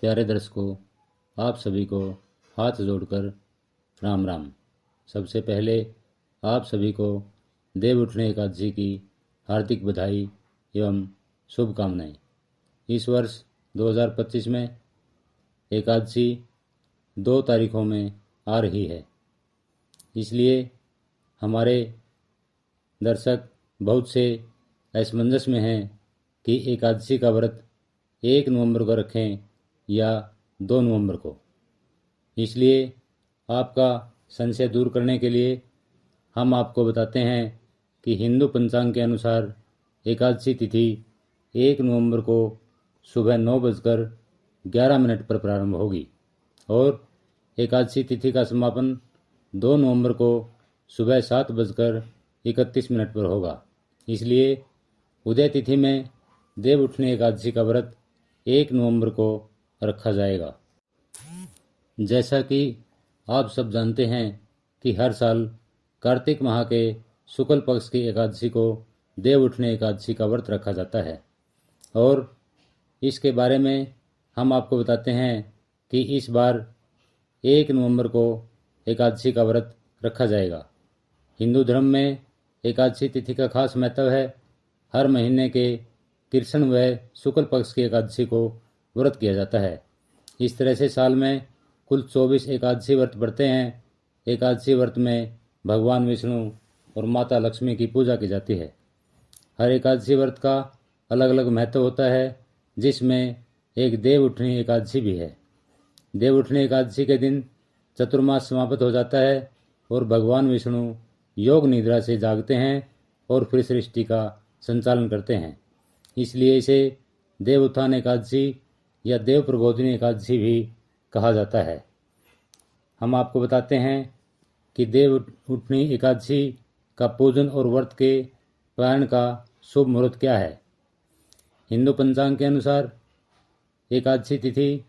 प्यारे दर्शकों, आप सभी को हाथ जोड़कर राम राम। सबसे पहले आप सभी को देव उठने एकादशी की हार्दिक बधाई एवं शुभकामनाएं। इस वर्ष 2025 में एकादशी 2 तारीखों में आ रही है, इसलिए हमारे दर्शक बहुत से असमंजस में हैं कि एकादशी का व्रत 1 नवंबर को रखें या 2 नवंबर को। इसलिए आपका संशय दूर करने के लिए हम आपको बताते हैं कि हिंदू पंचांग के अनुसार एकादशी तिथि 1 नवंबर को सुबह 9:11 पर प्रारंभ होगी और एकादशी तिथि का समापन 2 नवंबर को सुबह 7:31 पर होगा। इसलिए उदय तिथि में देव उठने एकादशी का व्रत 1 नवंबर को रखा जाएगा। जैसा कि आप सब जानते हैं कि हर साल कार्तिक माह के शुक्ल पक्ष की एकादशी को देव उठने एकादशी का व्रत रखा जाता है और इसके बारे में हम आपको बताते हैं कि इस बार 1 नवंबर को एकादशी का व्रत रखा जाएगा। हिंदू धर्म में एकादशी तिथि का खास महत्व है। हर महीने के कृष्ण व शुक्ल पक्ष की एकादशी को व्रत किया जाता है। इस तरह से साल में कुल 24 एकादशी व्रत पड़ते हैं। एकादशी व्रत में भगवान विष्णु और माता लक्ष्मी की पूजा की जाती है। हर एकादशी व्रत का अलग अलग महत्व होता है, जिसमें एक देव उठनी एकादशी भी है। देव उठनी एकादशी के दिन चतुर्मास समाप्त हो जाता है और भगवान विष्णु योग निद्रा से जागते हैं और फिर सृष्टि का संचालन करते हैं। इसलिए इसे देव उत्थान एकादशी या देव प्रबोधिनी एकादशी भी कहा जाता है। हम आपको बताते हैं कि देव उठनी एकादशी का पूजन और व्रत के पारण का शुभ मुहूर्त क्या है। हिंदू पंचांग के अनुसार एकादशी तिथि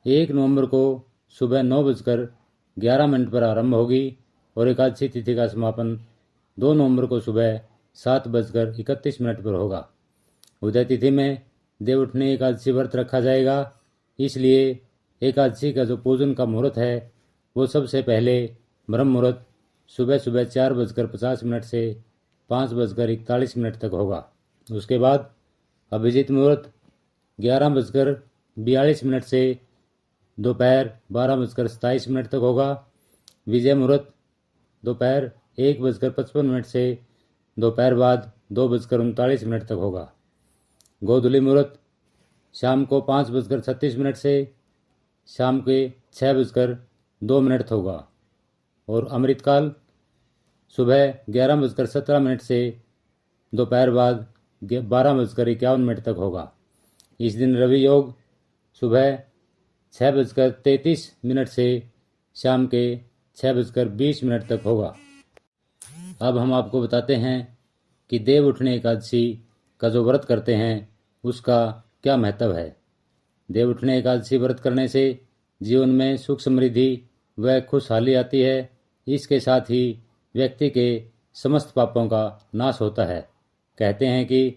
1 नवंबर को सुबह 9:11 पर आरंभ होगी और एकादशी तिथि का समापन 2 नवंबर को सुबह 7:31 पर होगा। उदय तिथि में देव उठनी एकादशी व्रत रखा जाएगा। इसलिए एकादशी का जो पूजन का मुहूर्त है वो सबसे पहले ब्रह्म मुहूर्त सुबह 4:50 से 5:41 तक होगा। उसके बाद अभिजीत मुहूर्त 11:42 से दोपहर 12:27 तक होगा। विजय मुहूर्त दोपहर 1:55 से दोपहर बाद 2:39 तक होगा। गोधूली मुहूर्त शाम को 5:36 से शाम के 6:02 होगा और अमृतकाल सुबह 11:17 से दोपहर बाद 12:51 तक होगा। इस दिन रवि योग सुबह 6:33 से शाम के 6:20 तक होगा। अब हम आपको बताते हैं कि देव उठने एकादशी का जो व्रत करते हैं उसका क्या महत्व है। देव उठने एकादशी व्रत करने से जीवन में सुख समृद्धि व खुशहाली आती है। इसके साथ ही व्यक्ति के समस्त पापों का नाश होता है। कहते हैं कि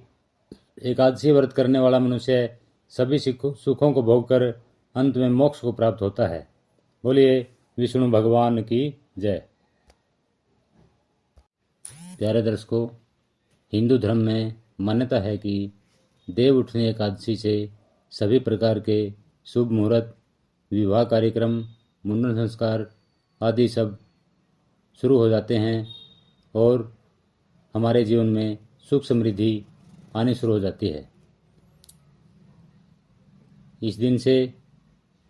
एकादशी व्रत करने वाला मनुष्य सभी सुखों को भोगकर अंत में मोक्ष को प्राप्त होता है। बोलिए विष्णु भगवान की जय। प्यारे दर्शकों, हिंदू धर्म में मान्यता है कि देव उठनी एकादशी से सभी प्रकार के शुभ मुहूर्त, विवाह कार्यक्रम, मुंडन संस्कार आदि सब शुरू हो जाते हैं और हमारे जीवन में सुख समृद्धि आनी शुरू हो जाती है। इस दिन से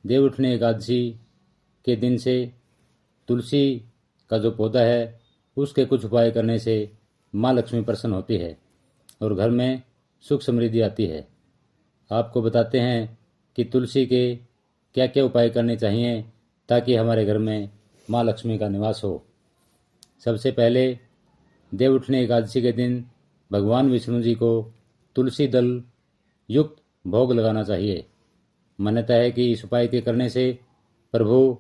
देव उठनी एकादशी के दिन से तुलसी का जो पौधा है उसके कुछ उपाय करने से माँ लक्ष्मी प्रसन्न होती है और घर में सुख समृद्धि आती है। आपको बताते हैं कि तुलसी के क्या क्या उपाय करने चाहिए ताकि हमारे घर में माँ लक्ष्मी का निवास हो। सबसे पहले देव उठनी एकादशी के दिन भगवान विष्णु जी को तुलसी दल युक्त भोग लगाना चाहिए। मान्यता है कि इस उपाय के करने से प्रभु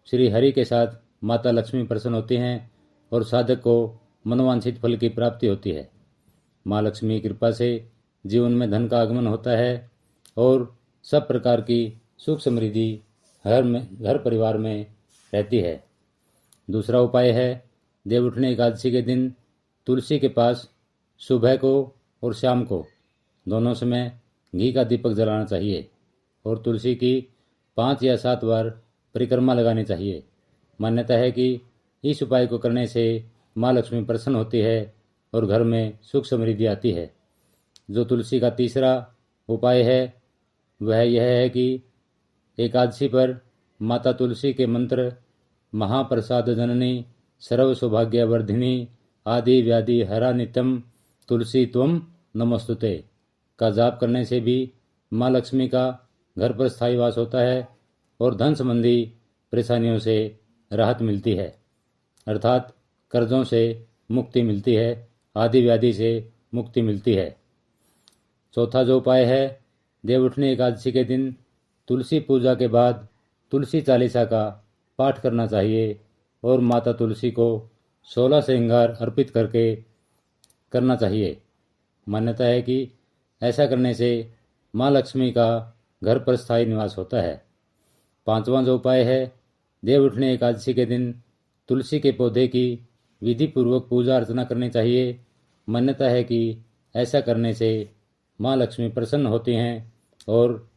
श्री हरि के साथ माता लक्ष्मी प्रसन्न होती हैं और साधक को मनोवांछित फल की प्राप्ति होती है। माँ लक्ष्मी की कृपा से जीवन में धन का आगमन होता है और सब प्रकार की सुख समृद्धि घर परिवार में रहती है। दूसरा उपाय है, देवउठनी एकादशी के दिन तुलसी के पास सुबह को और शाम को दोनों समय घी का दीपक जलाना चाहिए और तुलसी की 5 या 7 बार परिक्रमा लगानी चाहिए। मान्यता है कि इस उपाय को करने से माँ लक्ष्मी प्रसन्न होती है और घर में सुख समृद्धि आती है। जो तुलसी का तीसरा उपाय है वह यह है कि एकादशी पर माता तुलसी के मंत्र महाप्रसाद जननी सर्व सौभाग्यवर्धिनी आदि व्याधि हरा नित्यम तुलसी त्वम नमस्तुते का जाप करने से भी माँ लक्ष्मी का घर पर स्थायी वास होता है और धन संबंधी परेशानियों से राहत मिलती है, अर्थात कर्जों से मुक्ति मिलती है, आदि व्याधि से मुक्ति मिलती है। चौथा जो उपाय है, देवउठनी एकादशी के दिन तुलसी पूजा के बाद तुलसी चालीसा का पाठ करना चाहिए और माता तुलसी को 16 श्रृंगार अर्पित करके करना चाहिए। मान्यता है कि ऐसा करने से माँ लक्ष्मी का घर पर स्थायी निवास होता है। पांचवा जो उपाय है, देवउठनी एकादशी के दिन तुलसी के पौधे की विधि पूर्वक पूजा अर्चना करनी चाहिए। मान्यता है कि ऐसा करने से माँ लक्ष्मी प्रसन्न होती हैं और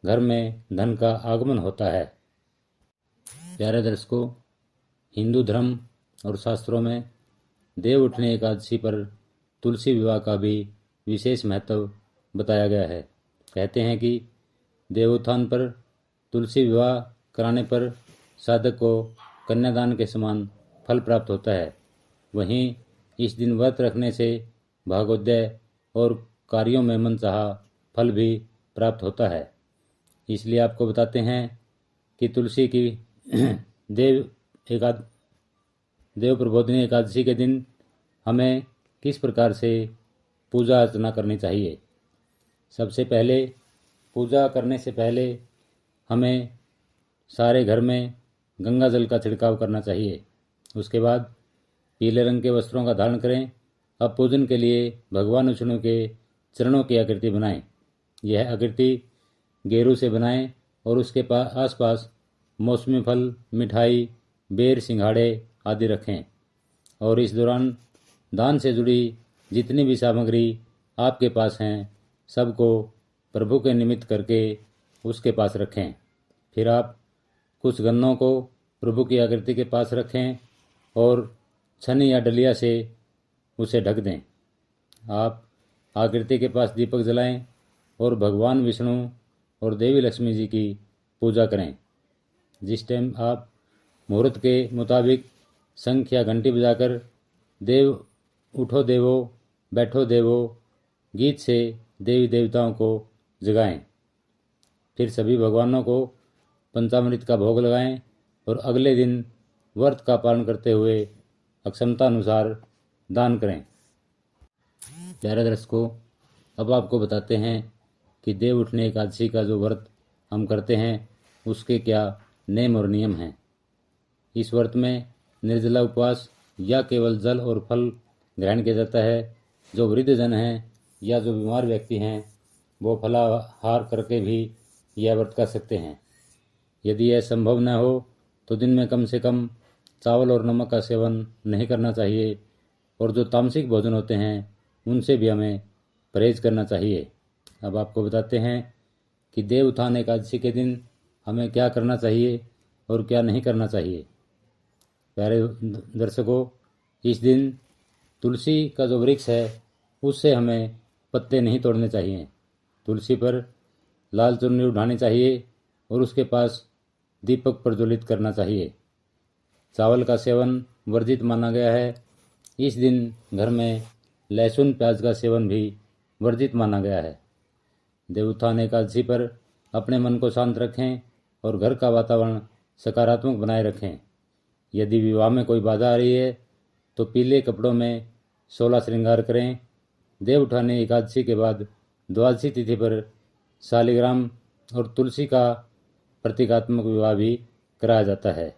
घर में धन का आगमन होता है। प्यारे दर्शकों, हिंदू धर्म और शास्त्रों में देवउठनी एकादशी पर तुलसी विवाह का भी विशेष महत्व बताया गया है। कहते हैं कि देवोत्थान पर तुलसी विवाह कराने पर साधक को कन्यादान के समान फल प्राप्त होता है। वहीं इस दिन व्रत रखने से भागोदय और कार्यों में मनचाहा फल भी प्राप्त होता है। इसलिए आपको बताते हैं कि तुलसी की देव प्रबोधिनी एकादशी के दिन हमें किस प्रकार से पूजा अर्चना करनी चाहिए। सबसे पहले पूजा करने से पहले हमें सारे घर में गंगा जल का छिड़काव करना चाहिए। उसके बाद पीले रंग के वस्त्रों का धारण करें। अब पूजन के लिए भगवान विष्णु के चरणों की आकृति बनाएं। यह आकृति गेरू से बनाएं और उसके आसपास मौसमी फल, मिठाई, बेर, सिंघाड़े आदि रखें और इस दौरान दान से जुड़ी जितनी भी सामग्री आपके पास हैं सबको प्रभु के निमित्त करके उसके पास रखें। फिर आप कुछ गन्नों को प्रभु की आकृति के पास रखें और छन्नी या डलिया से उसे ढक दें। आप आकृति के पास दीपक जलाएं और भगवान विष्णु और देवी लक्ष्मी जी की पूजा करें। जिस टाइम आप मुहूर्त के मुताबिक शंख या घंटी बजाकर देव उठो देवो बैठो देवो गीत से देवी देवताओं को जगाएं। फिर सभी भगवानों को पंचामृत का भोग लगाएं और अगले दिन व्रत का पालन करते हुए अक्षमता अनुसार दान करें। प्यारे दर्शकों, अब आपको बताते हैं कि देवउठनी एकादशी का जो व्रत हम करते हैं उसके क्या नेम और नियम हैं। इस व्रत में निर्जला उपवास या केवल जल और फल ग्रहण किया जाता है। जो वृद्धजन हैं या जो बीमार व्यक्ति हैं वो फलाहार करके भी यह व्रत कर सकते हैं। यदि यह संभव न हो तो दिन में कम से कम चावल और नमक का सेवन नहीं करना चाहिए और जो तामसिक भोजन होते हैं उनसे भी हमें परहेज करना चाहिए। अब आपको बताते हैं कि देवउत्थान एकादशी के दिन हमें क्या करना चाहिए और क्या नहीं करना चाहिए। प्यारे दर्शकों, इस दिन तुलसी का जो वृक्ष है उससे हमें पत्ते नहीं तोड़ने चाहिए। तुलसी पर लाल चुन्नी उठानी चाहिए और उसके पास दीपक प्रज्वलित करना चाहिए। चावल का सेवन वर्जित माना गया है। इस दिन घर में लहसुन प्याज का सेवन भी वर्जित माना गया है। देवउत्थान एकादशी पर अपने मन को शांत रखें और घर का वातावरण सकारात्मक बनाए रखें। यदि विवाह में कोई बाधा आ रही है तो पीले कपड़ों में 16 श्रृंगार करें। देवउठानी एकादशी के बाद द्वादशी तिथि पर शालिग्राम और तुलसी का प्रतीकात्मक विवाह भी कराया जाता है।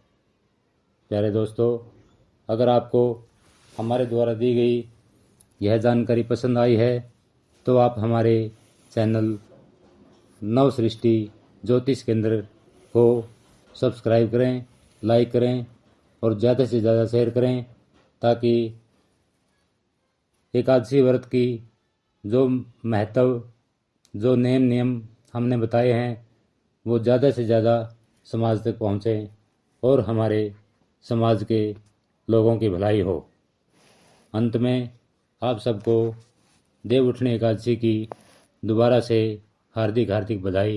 प्यारे दोस्तों, अगर आपको हमारे द्वारा दी गई यह जानकारी पसंद आई है तो आप हमारे चैनल नव सृष्टि ज्योतिष केंद्र को सब्सक्राइब करें, लाइक करें और ज़्यादा से ज़्यादा शेयर करें, ताकि एकादशी व्रत की जो महत्व, जो नेम नियम हमने बताए हैं, वो ज़्यादा से ज़्यादा समाज तक पहुँचें और हमारे समाज के लोगों की भलाई हो। अंत में आप सबको देव उठनी एकादशी की दोबारा से हार्दिक हार्दिक बधाई।